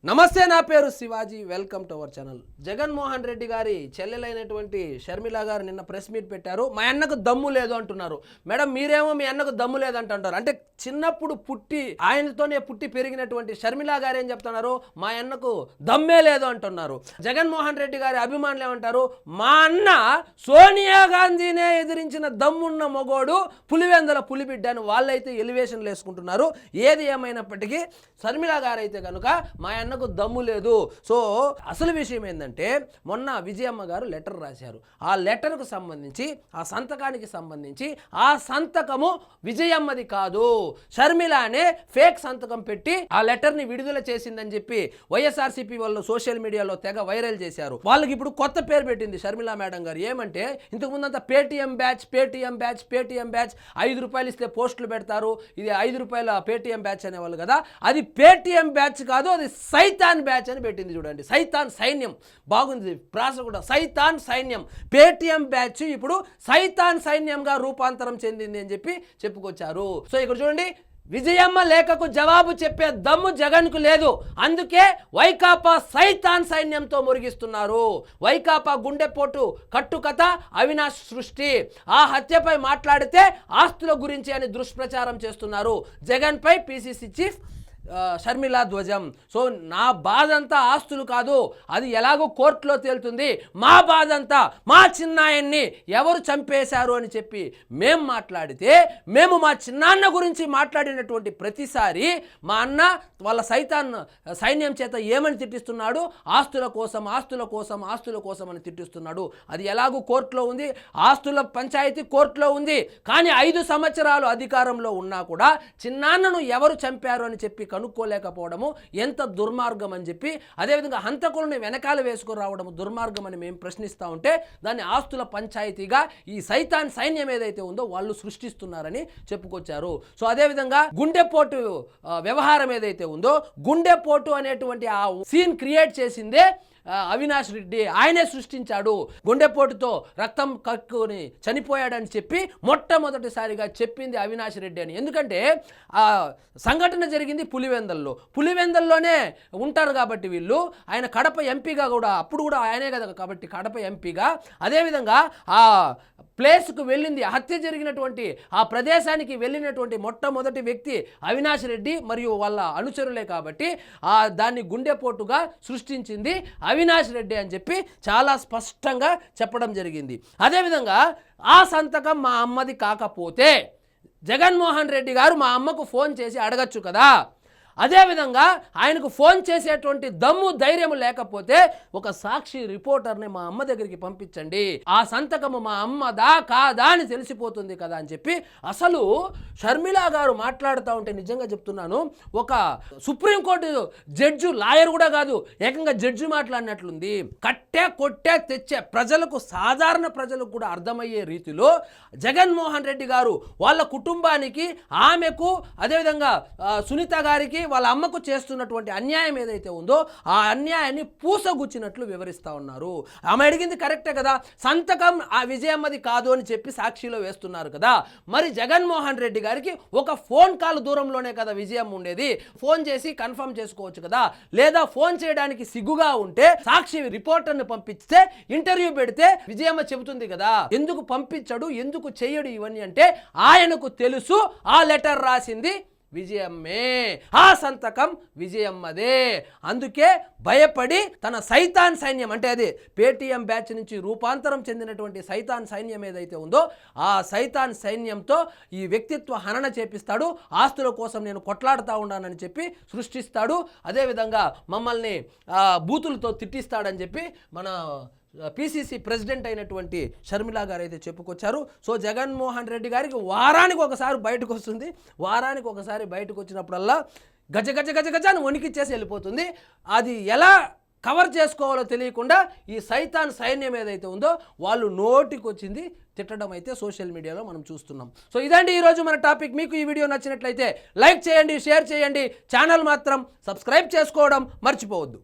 నమస్తే, నా పేరు Shivaji. Welcome to our channel. Jaganmohan Reddy గారి చెల్లెలైనటువంటి షర్మిల గారు నిన్న ప్రెస్ మీట్ పెట్టారు. మా అన్నకు దమ్ము లేదు అంటున్నారు. మేడం, మీరేమో మీ అన్నకు దమ్ము లేదంటున్నారు. అంటే చిన్నప్పుడు ఆయనతోనే పుట్టి పెరిగినటువంటి షర్మిల గారు ఏం చెప్తున్నారు? మా అన్నకు దమ్మే లేదు అంటున్నారు. జగన్మోహన్ రెడ్డి గారి అభిమానులు ఏమంటారు? మా అన్న సోనియా గాంధీనే ఎదిరించిన దమ్మున్న మొగోడు, పులివెందల పులిబిడ్డ అని వాళ్ళైతే ఎలివేషన్లు వేసుకుంటున్నారు. ఏది ఏమైనప్పటికీ షర్మిల గారు అయితే కనుక మా అన్నకు దమ్ము లేదు. సో అసలు విషయం ఏంటంటే, మొన్న విజయమ్మ గారు లెటర్ రాశారు. ఆ లెటర్కు సంబంధించి, ఆ సంతకానికి సంబంధించి, ఆ సంతకము విజయమ్మది కాదు, షర్మిల అనే ఫేక్ సంతకం పెట్టి ఆ లెటర్ని విడుదల చేసిందని చెప్పి వైఎస్ఆర్సీపీ వాళ్ళు సోషల్ మీడియాలో తెగ వైరల్ చేశారు. వాళ్ళకి ఇప్పుడు కొత్త పేరు పెట్టింది షర్మిల మేడం గారు. ఏమంటే, ఇంతకుముందంతా పేటీఎం బ్యాచ్ 5 రూపాయలు ఇస్తే పోస్టులు పెడతారు, ఇది 5 రూపాయల పేటీఎం బ్యాచ్ అనేవాళ్ళు కదా. అది పేటీఎం బ్యాచ్ కాదు, అది సైతాన్ బ్యాచ్ అని పెట్టింది. చూడండి, సైతాన్ సైన్యం. బాగుంది ప్రాస కూడా. సైతాన్ సైన్యం. పేటీఎం బ్యాచ్ ఇప్పుడు సైతాన్ సైన్యంగా రూపాంతరం చెందింది అని చెప్పి చెప్పుకొచ్చారు. సో ఇక్కడ చూడండి, విజయమ్మ లేఖకు జవాబు చెప్పే దమ్ము జగన్కు లేదు, అందుకే వైకాపా సైతాన్ సైన్యంతో మురిగిస్తున్నారు. వైకాపా గుండెపోటు కట్టుకథ అవినాష్ సృష్టి. ఆ హత్యపై మాట్లాడితే ఆస్తుల గురించి అని దుష్ప్రచారం చేస్తున్నారు. జగన్పై పిసిసి చీఫ్ షర్మిల ధ్వజం. సో నా బాధ అంతా ఆస్తులు కాదు, అది ఎలాగో కోర్టులో తేలుతుంది. మా బాధ అంతా మా చిన్నాయన్ని ఎవరు చంపేశారు అని చెప్పి మేము మాట్లాడితే, మేము మా చిన్నాన్న గురించి మాట్లాడినటువంటి ప్రతిసారి మా అన్న వాళ్ళ సైన్యం చేత ఏమని తిట్టిస్తున్నాడు? ఆస్తుల కోసం అని తిట్టిస్తున్నాడు. అది ఎలాగో కోర్టులో ఉంది. ఆస్తుల పంచాయతీ కోర్టులో ఉంది. కానీ 5 సంవత్సరాలు అధికారంలో ఉన్నా కూడా చిన్నాన్నను ఎవరు చంపారు అని చెప్పి కనుక్కోలేకపోవడము ఎంత దుర్మార్గం అని చెప్పి, అదేవిధంగా హంతకులను వెనకాల వేసుకుని రావడం దుర్మార్గం అని మేము ప్రశ్నిస్తూ ఉంటే, దాన్ని ఆస్తుల పంచాయతీగా ఈ సైతాన్ సైన్యం ఏదైతే ఉందో వాళ్ళు సృష్టిస్తున్నారని చెప్పుకొచ్చారు. సో అదేవిధంగా గుండెపోటు వ్యవహారం ఏదైతే ఉందో, గుండెపోటు అనేటువంటి ఆ సీన్ క్రియేట్ చేసిందే అవినాష్ రెడ్డి. ఆయనే సృష్టించాడు. గుండెపోటుతో రక్తం కక్కుని చనిపోయాడని చెప్పి మొట్టమొదటిసారిగా చెప్పింది అవినాష్ రెడ్డి అని. ఎందుకంటే ఆ సంఘటన జరిగింది పులివెందల్లోనే ఉంటారు కాబట్టి వీళ్ళు. ఆయన కడప ఎంపీగా కూడా, అప్పుడు కూడా ఆయనే కదా కాబట్టి కడప ఎంపీగా. అదేవిధంగా ఆ ప్లేస్కు వెళ్ళింది, హత్య జరిగినటువంటి ఆ ప్రదేశానికి వెళ్ళినటువంటి మొట్టమొదటి వ్యక్తి అవినాష్ రెడ్డి మరియు వాళ్ళ అనుచరులే కాబట్టి దాన్ని గుండెపోటుగా సృష్టించింది అవినాష్ రెడ్డి అని చెప్పి చాలా స్పష్టంగా చెప్పడం జరిగింది. అదేవిధంగా ఆ సంతకం మా అమ్మది కాకపోతే జగన్మోహన్ రెడ్డి గారు మా అమ్మకు ఫోన్ చేసి అడగచ్చు కదా. అదేవిధంగా ఆయనకు ఫోన్ చేసేటువంటి దమ్ము ధైర్యము లేకపోతే ఒక సాక్షి రిపోర్టర్ని మా అమ్మ దగ్గరికి పంపించండి, ఆ సంతకము మా అమ్మదా కాదా అని తెలిసిపోతుంది కదా అని చెప్పి అసలు షర్మిల గారు మాట్లాడుతూ ఉంటే నిజంగా చెప్తున్నాను, ఒక సుప్రీంకోర్టు జడ్జి, లాయర్ కూడా కాదు, ఏకంగా జడ్జి మాట్లాడినట్లుంది. కట్టే కొట్టే తెచ్చే ప్రజలకు, సాధారణ ప్రజలకు కూడా అర్థమయ్యే రీతిలో జగన్మోహన్ రెడ్డి గారు వాళ్ళ కుటుంబానికి, ఆమెకు, అదేవిధంగా సునీత గారికి, వాళ్ళ అమ్మకు చేస్తున్నటువంటి అన్యాయం ఏదైతే ఉందో ఆ అన్యాయాన్ని పూసగుచ్చినట్లు వివరిస్తూ ఉన్నారు. ఆమె అడిగింది కరెక్టే కదా, సంతకం ఆ విజయమ్మది కాదు అని చెప్పి సాక్షిలో వేస్తున్నారు కదా. మరి జగన్మోహన్ రెడ్డి గారికి ఒక ఫోన్ కాల్ దూరంలోనే కదా విజయమ్మ ఉండేది. ఫోన్ చేసి కన్ఫర్మ్ చేసుకోవచ్చు కదా. లేదా ఫోన్ చేయడానికి సిగ్గుగా ఉంటే సాక్షి రిపోర్టర్ని పంపిస్తే, ఇంటర్వ్యూ పెడితే విజయమ్మ చెబుతుంది కదా. ఎందుకు పంపించడు, ఎందుకు చేయడు ఇవన్నీ అంటే ఆయనకు తెలుసు ఆ లెటర్ రాసింది విజయమ్మే, ఆ సంతకం విజయమ్మదే. అందుకే భయపడి తన సైతాన్ సైన్యం, అంటే అది పేటీఎం బ్యాచ్ నుంచి రూపాంతరం చెందినటువంటి సైతాన్ సైన్యం ఏదైతే ఉందో ఆ సైతాన్ సైన్యంతో ఈ వ్యక్తిత్వ హనన చేపిస్తాడు. ఆస్తుల కోసం నేను కొట్లాడుతూ ఉన్నానని చెప్పి సృష్టిస్తాడు. అదేవిధంగా మమ్మల్ని బూతులతో తిట్టిస్తాడని చెప్పి మన పిసిసి ప్రెసిడెంట్ అయినటువంటి షర్మిల గారు అయితే చెప్పుకొచ్చారు. సో జగన్మోహన్ రెడ్డి గారికి వారానికి ఒకసారి బయటకు వస్తుంది. వారానికి ఒకసారి బయటకు వచ్చినప్పుడల్లా గజ గజ గజ గజ అని వణికిచ్చేసి వెళ్ళిపోతుంది. అది ఎలా కవర్ చేసుకోవాలో తెలియకుండా ఈ సైతాన్ సైన్యం ఏదైతే ఉందో వాళ్ళు నోటికి వచ్చింది తిట్టడం అయితే సోషల్ మీడియాలో మనం చూస్తున్నాం. సో ఇదండి ఈరోజు మన టాపిక్. మీకు ఈ వీడియో నచ్చినట్లయితే లైక్ చేయండి, షేర్ చేయండి, ఛానల్ మాత్రం సబ్స్క్రైబ్ చేసుకోవడం మర్చిపోవద్దు.